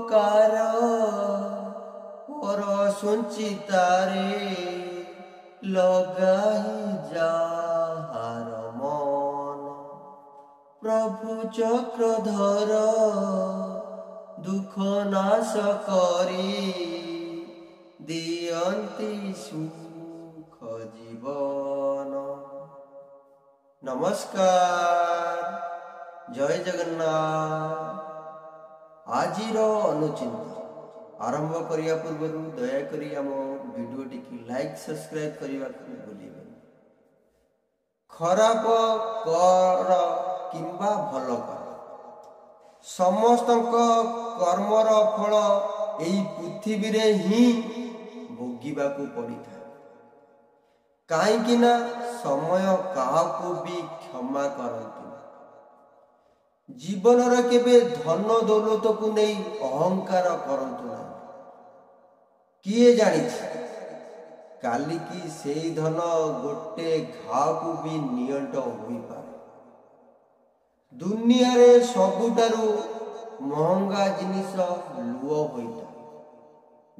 ଉପକାର ପର ସଞ୍ଚିତାରେ ଲଗାଇ ଯାହାର ମନ। ପ୍ରଭୁ ଚକ୍ରଧର ଦୁଃଖ ନାଶ କରି ଦିଅନ୍ତି ସୁଖ ଜୀବନ। ନମସ୍କାର, ଜୟ ଜଗନ୍ନାଥ। ଆଜିର ଅନୁଚିନ୍ତା ଆରମ୍ଭ କରିବା ପୂର୍ବରୁ ଦୟାକରି ଆମ ଭିଡ଼ିଓଟିକୁ ଲାଇକ୍ ସବସ୍କ୍ରାଇବ୍ କରିବାକୁ ଭୁଲିବେନି। ଖରାପ କର କିମ୍ବା ଭଲ କର, ସମସ୍ତଙ୍କ କର୍ମର ଫଳ ଏହି ପୃଥିବୀରେ ହିଁ ଭୋଗିବାକୁ ପଡ଼ିଥାଏ। କାହିଁକି ନା ସମୟ କାହାକୁ ବି କ୍ଷମା କରନ୍ତି। ଜୀବନରେ କେବେ ଧନ ଦୌଲତକୁ ନେଇ ଅହଙ୍କାର କରନ୍ତୁ ନାହିଁ। କିଏ ଜାଣିଛି କାଲିକି ସେଇ ଧନ ଗୋଟେ ଘାକୁ ବି ନିଅଣ୍ଟ ହୋଇପାରେ। ଦୁନିଆରେ ସବୁଠାରୁ ମହଙ୍ଗା ଜିନିଷ ଲୁହ ହୋଇଥାଏ,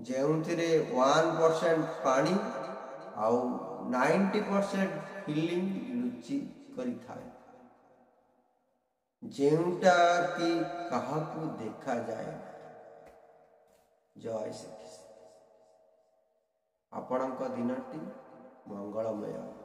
ଯେଉଁଥିରେ 1% ପାଣି ଆଉ 90% ଫିଲିଂ ଲୁଚି କରିଥାଏ, ଯେଉଁଟା କି କାହାକୁ ଦେଖାଯାଏ। ଜୟ ଶ୍ରୀକୃଷ୍ଣ। ଆପଣଙ୍କ ଦିନଟି ମଙ୍ଗଳମୟ।